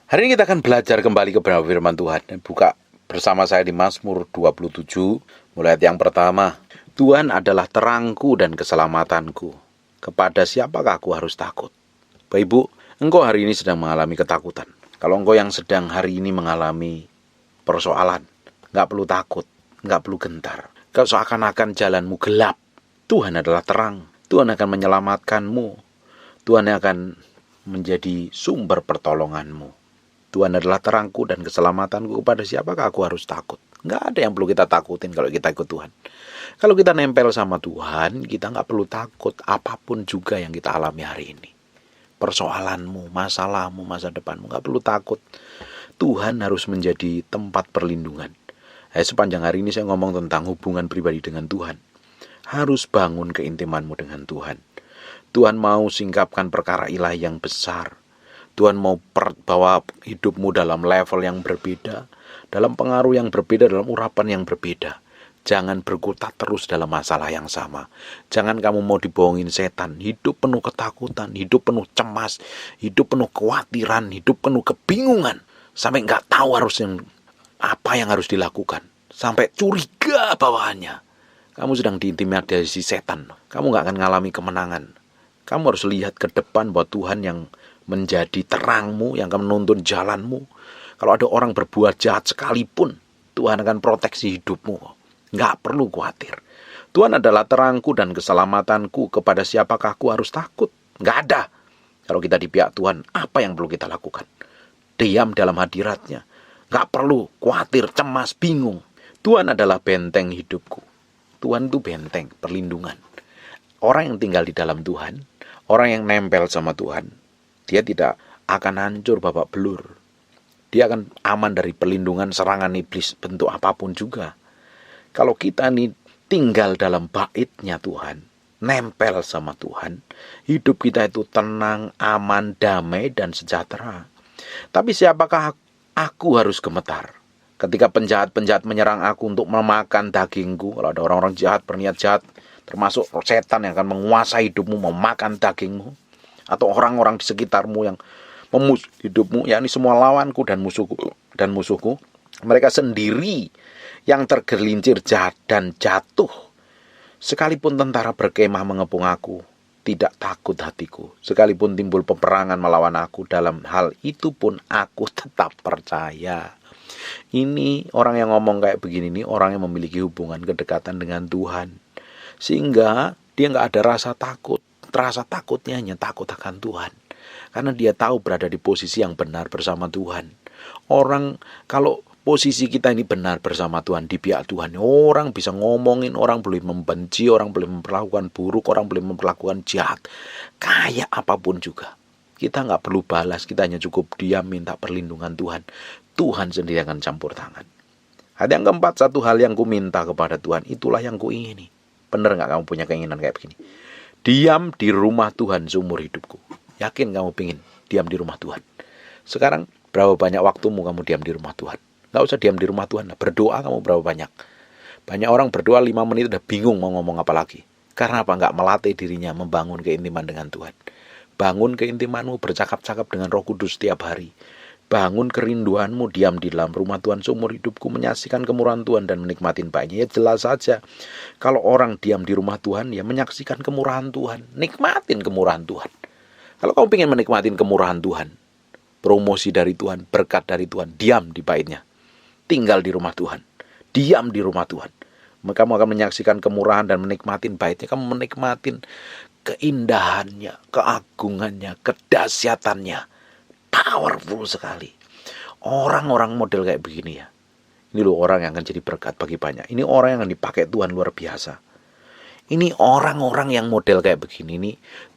Hari ini kita akan belajar kembali kepada firman Tuhan. Buka bersama saya di Mazmur 27, mulai ayat yang pertama. Tuhan adalah terangku dan keselamatanku. Kepada siapakah aku harus takut? Bapak Ibu, engkau hari ini sedang mengalami ketakutan. Kalau engkau yang sedang hari ini mengalami persoalan, nggak perlu takut, nggak perlu gentar. Kalau seakan-akan jalanmu gelap, Tuhan adalah terang. Tuhan akan menyelamatkanmu. Tuhan akan menjadi sumber pertolonganmu. Tuhan adalah terangku dan keselamatanku. Kepada siapakah aku harus takut? Nggak ada yang perlu kita takutin kalau kita ikut Tuhan. Kalau kita nempel sama Tuhan, kita nggak perlu takut apapun juga yang kita alami hari ini. Persoalanmu, masalahmu, masa depanmu, nggak perlu takut. Tuhan harus menjadi tempat perlindungan. Sepanjang hari ini saya ngomong tentang hubungan pribadi dengan Tuhan. Harus bangun keintimanmu dengan Tuhan. Tuhan mau singkapkan perkara ilahi yang besar. Tuhan mau bawa hidupmu dalam level yang berbeda, dalam pengaruh yang berbeda, dalam urapan yang berbeda. Jangan berkutat terus dalam masalah yang sama. Jangan kamu mau dibohongin setan. Hidup penuh ketakutan, hidup penuh cemas, hidup penuh kekhawatiran, hidup penuh kebingungan. Sampai nggak tahu apa yang harus dilakukan. Sampai curiga bawaannya. Kamu sedang diintimidasi setan. Kamu nggak akan mengalami kemenangan. Kamu harus lihat ke depan bahwa Tuhan yang menjadi terangmu, yang akan menuntun jalanmu. Kalau ada orang berbuat jahat sekalipun, Tuhan akan proteksi hidupmu. Nggak perlu khawatir. Tuhan adalah terangku dan keselamatanku. Kepada siapakah aku harus takut? Nggak ada. Kalau kita di pihak Tuhan, apa yang perlu kita lakukan? Diam dalam hadiratnya. Nggak perlu khawatir, cemas, bingung. Tuhan adalah benteng hidupku. Tuhan itu benteng, perlindungan. Orang yang tinggal di dalam Tuhan, orang yang nempel sama Tuhan, dia tidak akan hancur babak belur. Dia akan aman dari perlindungan serangan iblis bentuk apapun juga. Kalau kita ini tinggal dalam baitnya Tuhan, nempel sama Tuhan, hidup kita itu tenang, aman, damai, dan sejahtera. Tapi siapakah aku harus gemetar? Ketika penjahat-penjahat menyerang aku untuk memakan dagingku, kalau ada orang-orang jahat, berniat jahat, termasuk setan yang akan menguasai hidupmu, memakan dagingmu, atau orang-orang di sekitarmu yang memusuh hidupmu, yakni semua lawanku dan musuhku, mereka sendiri yang tergelincir dan jatuh. Sekalipun tentara berkemah mengepung aku, tidak takut hatiku. Sekalipun timbul peperangan melawan aku, dalam hal itu pun aku tetap percaya. Ini orang yang ngomong kayak begini, ini orang yang memiliki hubungan kedekatan dengan Tuhan, sehingga dia nggak ada rasa takut. Rasa takutnya hanya takut akan Tuhan, karena dia tahu berada di posisi yang benar bersama Tuhan. Orang kalau posisi kita ini benar bersama Tuhan, di pihak Tuhan, orang bisa ngomongin, orang boleh membenci, orang boleh memperlakukan buruk, orang boleh memperlakukan jahat, kayak apapun juga. Kita nggak perlu balas, kita hanya cukup diam minta perlindungan Tuhan. Tuhan sendiri akan campur tangan. Ada yang keempat, satu hal yang ku minta kepada Tuhan, itulah yang ku ingini. Bener nggak kamu punya keinginan kayak begini? Diam di rumah Tuhan seumur hidupku. Yakin kamu pengen diam di rumah Tuhan? Sekarang berapa banyak waktumu kamu diam di rumah Tuhan? Nggak usah diam di rumah Tuhan. Berdoa kamu berapa banyak? Banyak orang berdoa 5 menit udah bingung mau ngomong apa lagi. Karena apa? Nggak melatih dirinya membangun keintiman dengan Tuhan. Bangun keintimanmu, bercakap-cakap dengan Roh Kudus setiap hari. Bangun kerinduanmu, diam di dalam rumah Tuhan seumur hidupku, menyaksikan kemurahan Tuhan dan menikmatin baiknya. Ya jelas saja, kalau orang diam di rumah Tuhan, ya menyaksikan kemurahan Tuhan, nikmatin kemurahan Tuhan. Kalau kamu ingin menikmatin kemurahan Tuhan, promosi dari Tuhan, berkat dari Tuhan, diam di baitnya. Tinggal di rumah Tuhan, diam di rumah Tuhan. Kamu akan menyaksikan kemurahan dan menikmatin baitnya. Kamu menikmatin keindahannya, keagungannya, kedahsyatannya. Powerful sekali. Orang-orang model kayak begini ya, ini loh orang yang akan jadi berkat bagi banyak. Ini orang yang akan dipakai Tuhan luar biasa. Ini orang-orang yang model kayak begini, ini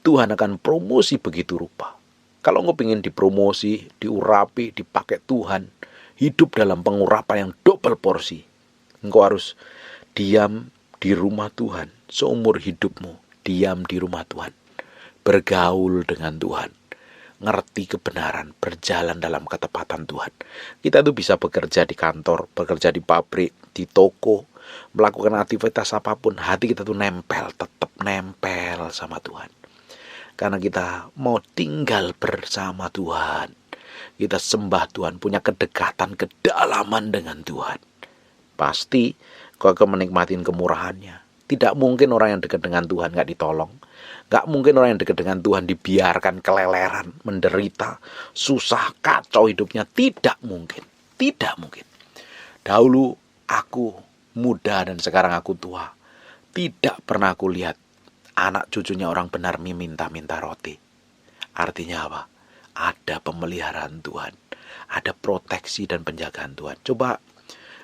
Tuhan akan promosi begitu rupa. Kalau engkau ingin dipromosi, diurapi, dipakai Tuhan, hidup dalam pengurapan yang double porsi, engkau harus diam di rumah Tuhan seumur hidupmu. Diam di rumah Tuhan, bergaul dengan Tuhan, ngerti kebenaran, berjalan dalam ketepatan Tuhan. Kita tuh bisa bekerja di kantor, bekerja di pabrik, di toko, melakukan aktivitas apapun, hati kita tuh nempel, tetap nempel sama Tuhan. Karena kita mau tinggal bersama Tuhan. kita sembah Tuhan, punya kedekatan, kedalaman dengan Tuhan, pasti kau akan menikmatin kemurahannya. Tidak mungkin orang yang dekat dengan Tuhan gak ditolong. Gak mungkin orang yang dekat dengan Tuhan dibiarkan keleleran, menderita, susah, kacau hidupnya. Tidak mungkin. Tidak mungkin. Dahulu aku muda dan sekarang aku tua. Tidak pernah aku lihat anak cucunya orang benar minta-minta roti. Artinya apa? Ada pemeliharaan Tuhan. Ada proteksi dan penjagaan Tuhan. Coba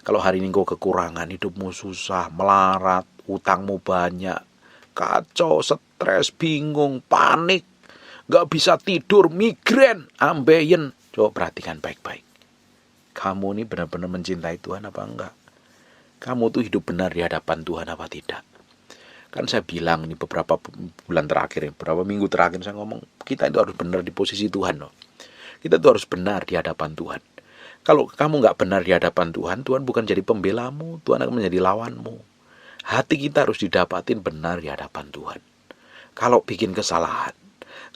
kalau hari ini kau kekurangan, hidupmu susah, melarat, utangmu banyak, kacau, stres, bingung, panik, gak bisa tidur, migrain, ambeien. Coba perhatikan baik-baik. Kamu ini benar-benar mencintai Tuhan apa enggak? Kamu tuh hidup benar di hadapan Tuhan apa tidak? Kan saya bilang nih beberapa bulan terakhir, beberapa minggu terakhir saya ngomong, kita itu harus benar di posisi Tuhan loh. Kita tuh harus benar di hadapan Tuhan. Kalau kamu nggak benar di hadapan Tuhan, Tuhan bukan jadi pembelamu, Tuhan akan menjadi lawanmu. Hati kita harus didapatin benar di hadapan Tuhan. Kalau bikin kesalahan,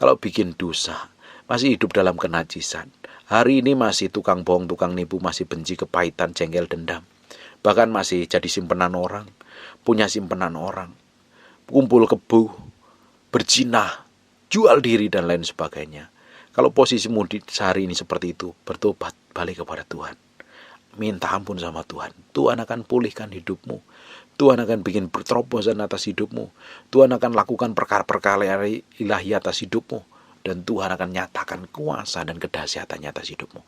kalau bikin dosa, masih hidup dalam kenajisan, hari ini masih tukang bohong, tukang nipu, masih benci, kepahitan, jengkel, dendam, bahkan masih jadi simpenan orang, punya simpenan orang, kumpul kebo, berzina, jual diri dan lain sebagainya. Kalau posisimu di sehari ini seperti itu, bertobat, balik kepada Tuhan. Minta ampun sama Tuhan. Tuhan akan pulihkan hidupmu. Tuhan akan bikin terobosan atas hidupmu. Tuhan akan lakukan perkara-perkara ilahi atas hidupmu. Dan Tuhan akan nyatakan kuasa dan kedahsyatannya atas hidupmu.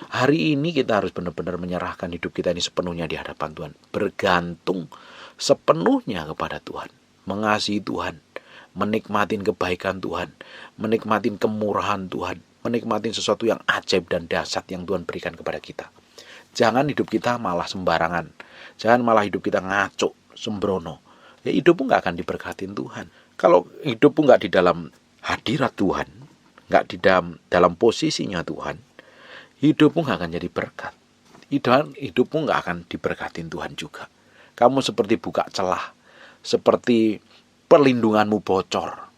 Hari ini kita harus benar-benar menyerahkan hidup kita ini sepenuhnya di hadapan Tuhan. Bergantung sepenuhnya kepada Tuhan. Mengasihi Tuhan. Menikmatin kebaikan Tuhan, menikmatin kemurahan Tuhan, menikmatin sesuatu yang ajaib dan dahsyat yang Tuhan berikan kepada kita. Jangan hidup kita malah sembarangan, jangan malah hidup kita ngaco, sembrono. Ya hidupmu gak akan diberkatin Tuhan. Kalau hidupmu gak di dalam hadirat Tuhan, gak di dalam posisinya Tuhan, hidupmu gak akan jadi berkat. Hidupmu gak akan diberkatin Tuhan juga. Kamu seperti buka celah, seperti perlindunganmu bocor,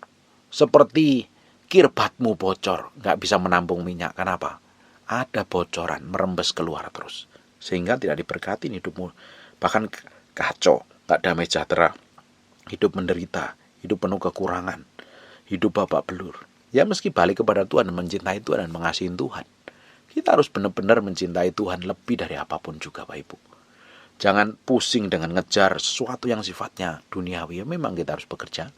seperti kirbatmu bocor, gak bisa menampung minyak. Kenapa? Ada bocoran, merembes keluar terus, sehingga tidak diberkati hidupmu. Bahkan kacau, gak damai sejahtera, hidup menderita, hidup penuh kekurangan, hidup babak belur. Ya meski balik kepada Tuhan, mencintai Tuhan dan mengasihi Tuhan, kita harus benar-benar mencintai Tuhan lebih dari apapun juga, Bapak Ibu. Jangan pusing dengan ngejar sesuatu yang sifatnya duniawi. Ya memang kita harus bekerja.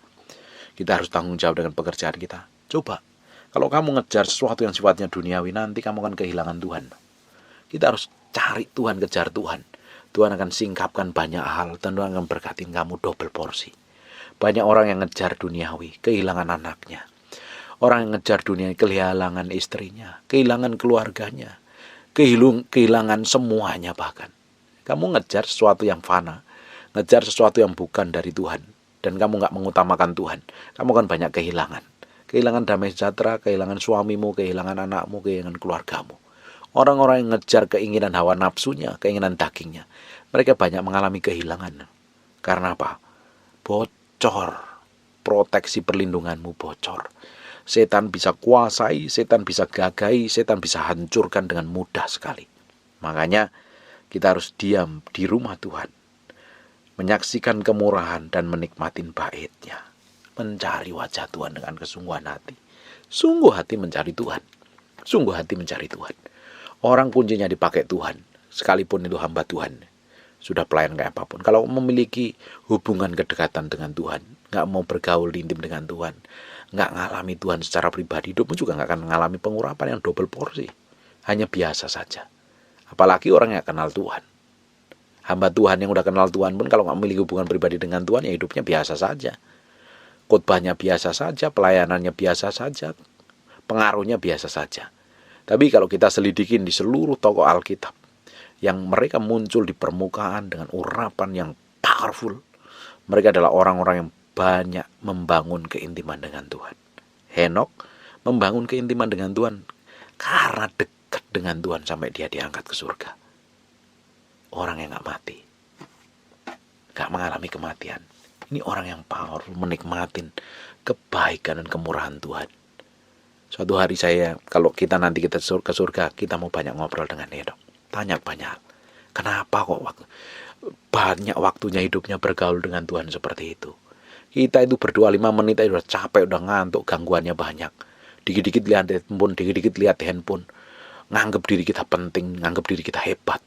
Kita harus tanggung jawab dengan pekerjaan kita. Coba, kalau kamu ngejar sesuatu yang sifatnya duniawi, nanti kamu akan kehilangan Tuhan. Kita harus cari Tuhan, kejar Tuhan. Tuhan akan singkapkan banyak hal, dan Tuhan akan berkatin kamu double porsi. Banyak orang yang ngejar duniawi, kehilangan anaknya. Orang yang ngejar duniawi, kehilangan istrinya, kehilangan keluarganya, kehilangan semuanya bahkan. Kamu ngejar sesuatu yang fana, ngejar sesuatu yang bukan dari Tuhan, dan kamu gak mengutamakan Tuhan, kamu akan banyak kehilangan. Kehilangan damai sejahtera, kehilangan suamimu, kehilangan anakmu, kehilangan keluargamu. Orang-orang yang ngejar keinginan hawa nafsunya, keinginan dagingnya, mereka banyak mengalami kehilangan. Karena apa? Bocor. Proteksi perlindunganmu bocor. Setan bisa kuasai, setan bisa gagai, setan bisa hancurkan dengan mudah sekali. Makanya kita harus diam di rumah Tuhan, menyaksikan kemurahan dan menikmatin bait-Nya, mencari wajah Tuhan dengan kesungguhan hati. Sungguh hati mencari Tuhan, sungguh hati mencari Tuhan. Orang kuncinya dipakai Tuhan, sekalipun itu hamba Tuhan, sudah pelayan kayak apapun. Kalau memiliki hubungan kedekatan dengan Tuhan, gak mau bergaul intim dengan Tuhan, gak ngalami Tuhan secara pribadi, hidupmu juga gak akan mengalami pengurapan yang double porsi. Hanya biasa saja. Apalagi orang yang kenal Tuhan. Hamba Tuhan yang udah kenal Tuhan pun kalau nggak memiliki hubungan pribadi dengan Tuhan, ya hidupnya biasa saja. Khotbahnya biasa saja, pelayanannya biasa saja, pengaruhnya biasa saja. Tapi kalau kita selidikin di seluruh tokoh Alkitab, yang mereka muncul di permukaan dengan urapan yang powerful, mereka adalah orang-orang yang banyak membangun keintiman dengan Tuhan. Henok membangun keintiman dengan Tuhan karena dekat dengan Tuhan sampai dia diangkat ke surga. Orang yang gak mati, gak mengalami kematian, ini orang yang powerful, menikmatin kebaikan dan kemurahan Tuhan. Suatu hari kalau kita nanti ke surga, kita mau banyak ngobrol dengan dia dong. Tanya banyak hal. Kenapa kok banyak waktunya hidupnya bergaul dengan Tuhan seperti itu? Kita itu berdoa 5 menit aja udah capek, udah ngantuk, gangguannya banyak. Dikit-dikit lihat handphone, nganggap diri kita penting, nganggap diri kita hebat.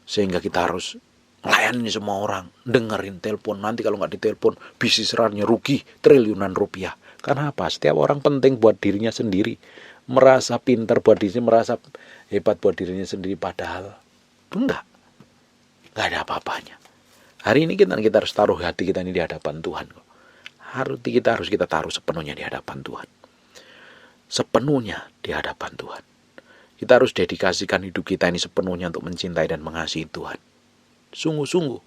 Sehingga kita harus melayani semua orang, dengerin telepon. Nanti kalau nggak ditelepon, bisnis rugi triliunan rupiah. Karena apa? Setiap orang penting buat dirinya sendiri, merasa pintar buat dirinya, merasa hebat buat dirinya sendiri. Padahal enggak ada apa-apanya. Hari ini kita harus taruh hati kita ini di hadapan Tuhan. Kita harus taruh sepenuhnya di hadapan Tuhan. Sepenuhnya di hadapan Tuhan. Kita harus dedikasikan hidup kita ini sepenuhnya untuk mencintai dan mengasihi Tuhan. Sungguh-sungguh,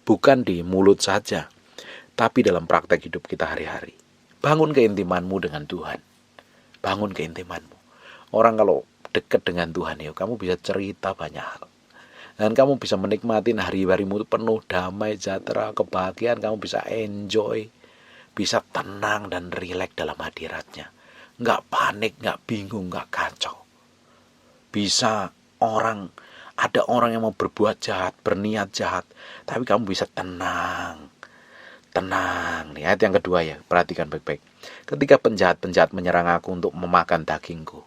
bukan di mulut saja, tapi dalam praktek hidup kita hari-hari. Bangun keintimanmu dengan Tuhan. Bangun keintimanmu. Orang kalau dekat dengan Tuhan, ya kamu bisa cerita banyak hal. Dan kamu bisa menikmati hari-harimu penuh damai, sejahtera, kebahagiaan. Kamu bisa enjoy, bisa tenang dan rileks dalam hadiratnya. Nggak panik, nggak bingung, nggak kacau. Bisa ada orang yang mau berbuat jahat, berniat jahat, tapi kamu bisa tenang. Tenang. Nih, ayat yang kedua ya, perhatikan baik-baik. Ketika penjahat-penjahat menyerang aku untuk memakan dagingku.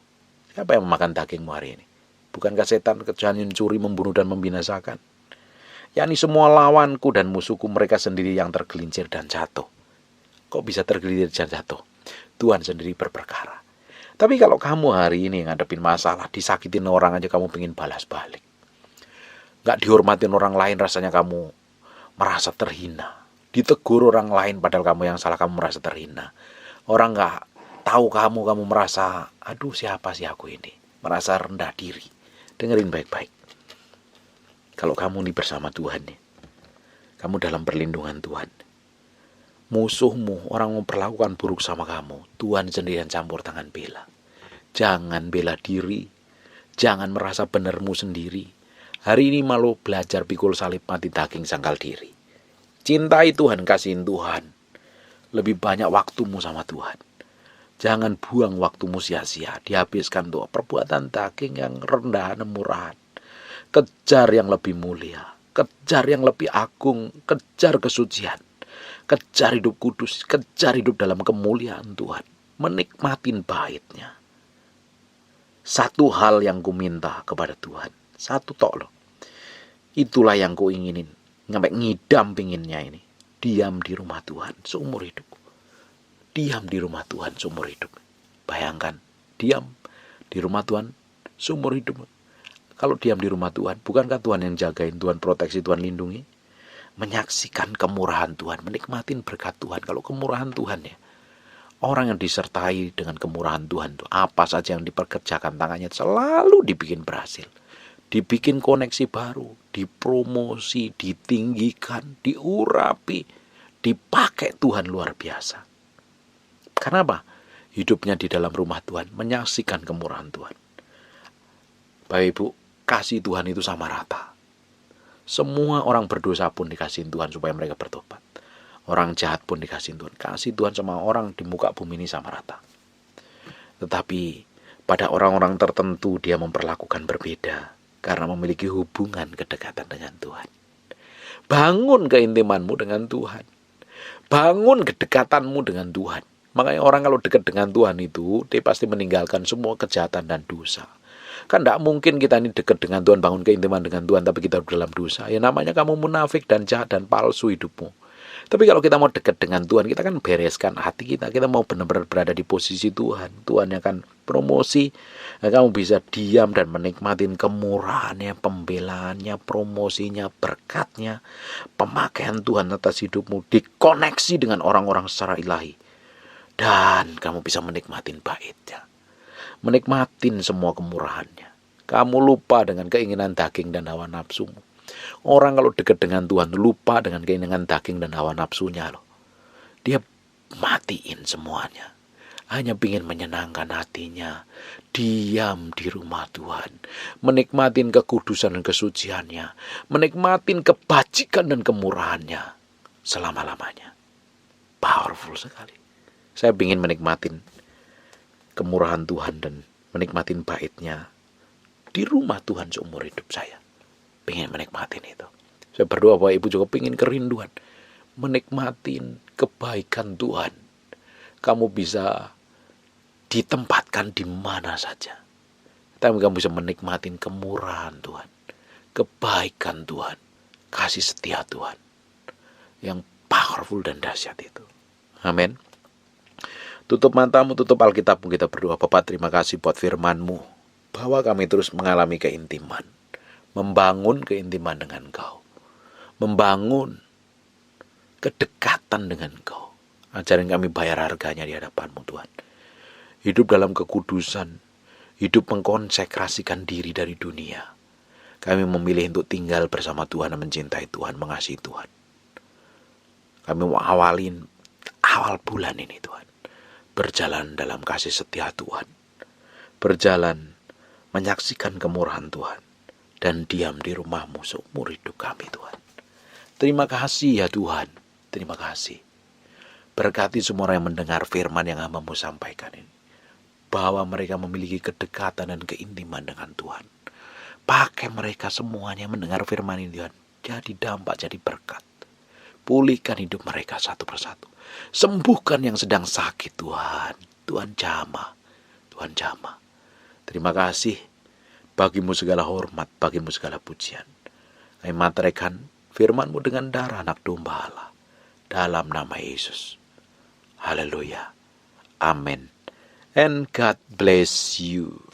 Siapa yang memakan dagingmu hari ini? Bukankah setan, kejahat, curi, membunuh, dan membinasakan? Yakni semua lawanku dan musuhku, mereka sendiri yang tergelincir dan jatuh. Kok bisa tergelincir dan jatuh? Tuhan sendiri berperkara. Tapi kalau kamu hari ini ngadepin masalah, disakitin orang aja kamu pengen balas balik. Gak dihormatin orang lain, rasanya kamu merasa terhina. Ditegur orang lain padahal kamu yang salah, kamu merasa terhina. Orang gak tahu kamu merasa, aduh siapa sih aku ini? Merasa rendah diri. Dengerin baik-baik. Kalau kamu ini bersama Tuhan nih, kamu dalam perlindungan Tuhan. Musuhmu, orang memperlakukan buruk sama kamu, Tuhan sendiri yang campur tangan bela. Jangan bela diri. Jangan merasa benermu sendiri. Hari ini malu belajar pikul salib, mati daging, sangkal diri. Cintai Tuhan, kasihin Tuhan. Lebih banyak waktumu sama Tuhan. Jangan buang waktumu sia-sia, dihabiskan untuk perbuatan daging yang rendahan dan murahan. Kejar yang lebih mulia, kejar yang lebih agung, kejar kesucian, kejar hidup kudus, kejar hidup dalam kemuliaan Tuhan. Menikmatin baitnya. Satu hal yang ku minta kepada Tuhan, satu tok loh. Itulah yang ku inginin, sampai ngidam pinginnya ini. Diam di rumah Tuhan seumur hidup. Diam di rumah Tuhan seumur hidup. Bayangkan, diam di rumah Tuhan seumur hidup. Kalau diam di rumah Tuhan, bukankah Tuhan yang jagain, Tuhan proteksi, Tuhan lindungi? Menyaksikan kemurahan Tuhan, menikmatin berkat Tuhan. Kalau kemurahan Tuhan ya, orang yang disertai dengan kemurahan Tuhan, apa saja yang diperkerjakan tangannya selalu dibikin berhasil. Dibikin koneksi baru, dipromosi, ditinggikan, diurapi, dipakai Tuhan luar biasa. Karena apa? Hidupnya di dalam rumah Tuhan, menyaksikan kemurahan Tuhan. Bapak Ibu, kasih Tuhan itu sama rata. Semua orang berdosa pun dikasihin Tuhan supaya mereka bertobat. Orang jahat pun dikasihin Tuhan. Kasih Tuhan sama orang di muka bumi ini sama rata. Tetapi pada orang-orang tertentu dia memperlakukan berbeda. Karena memiliki hubungan kedekatan dengan Tuhan. Bangun keintimanmu dengan Tuhan. Bangun kedekatanmu dengan Tuhan. Makanya orang kalau dekat dengan Tuhan itu, dia pasti meninggalkan semua kejahatan dan dosa. Kan tidak mungkin kita ini dekat dengan Tuhan, bangun keintiman dengan Tuhan, tapi kita dalam dosa. Ya namanya kamu munafik dan jahat dan palsu hidupmu. Tapi kalau kita mau dekat dengan Tuhan, kita kan bereskan hati kita. Kita mau benar-benar berada di posisi Tuhan. Tuhan yang akan promosi. Nah, kamu bisa diam dan menikmatin kemurahannya, pembelaannya, promosinya, berkatnya. Pemakaian Tuhan atas hidupmu. Dikoneksi dengan orang-orang secara ilahi. Dan kamu bisa menikmatin baitnya. Menikmatin semua kemurahannya. Kamu lupa dengan keinginan daging dan hawa nafsumu. Orang kalau dekat dengan Tuhan lupa dengan keinginan daging dan hawa nafsunya loh. Dia matiin semuanya. Hanya ingin menyenangkan hatinya. Diam di rumah Tuhan. Menikmatin kekudusan dan kesuciannya. Menikmatin kebajikan dan kemurahannya. Selama-lamanya. Powerful sekali. Saya ingin menikmatin kemurahan Tuhan dan menikmatin baitnya di rumah Tuhan seumur hidup saya. Pengen menikmatin itu. Saya berdoa Bapak Ibu juga pengen kerinduan menikmatin kebaikan Tuhan. Kamu bisa ditempatkan di mana saja, tapi kamu bisa menikmatin kemurahan Tuhan, kebaikan Tuhan, kasih setia Tuhan yang powerful dan dahsyat itu. Amin. Tutup matamu, tutup Alkitabmu, kita berdoa. Bapa, terima kasih buat firman-Mu, bahwa kami terus mengalami keintiman, membangun keintiman dengan Engkau, membangun kedekatan dengan Engkau. Ajarin kami bayar harganya di hadapan-Mu Tuhan. Hidup dalam kekudusan, hidup mengkonsekrasikan diri dari dunia. Kami memilih untuk tinggal bersama Tuhan dan mencintai Tuhan, mengasihi Tuhan. Kami mau awal bulan ini Tuhan, berjalan dalam kasih setia Tuhan, berjalan menyaksikan kemurahan Tuhan, dan diam di rumah-Mu seumur hidup kami Tuhan. Terima kasih ya Tuhan, terima kasih. Berkati semua orang yang mendengar firman yang Hamba-Mu sampaikan ini, bahwa mereka memiliki kedekatan dan keintiman dengan Tuhan. Pakai mereka semuanya mendengar firman ini Tuhan, jadi dampak, jadi berkat. Pulihkan hidup mereka satu persatu. Sembuhkan yang sedang sakit Tuhan. Tuhan jamah, Tuhan jamah. Terima kasih. Bagimu segala hormat, bagimu segala pujian. Kami materaikan firman-Mu dengan darah anak domba Allah, dalam nama Yesus. Haleluya. Amin. And God bless you.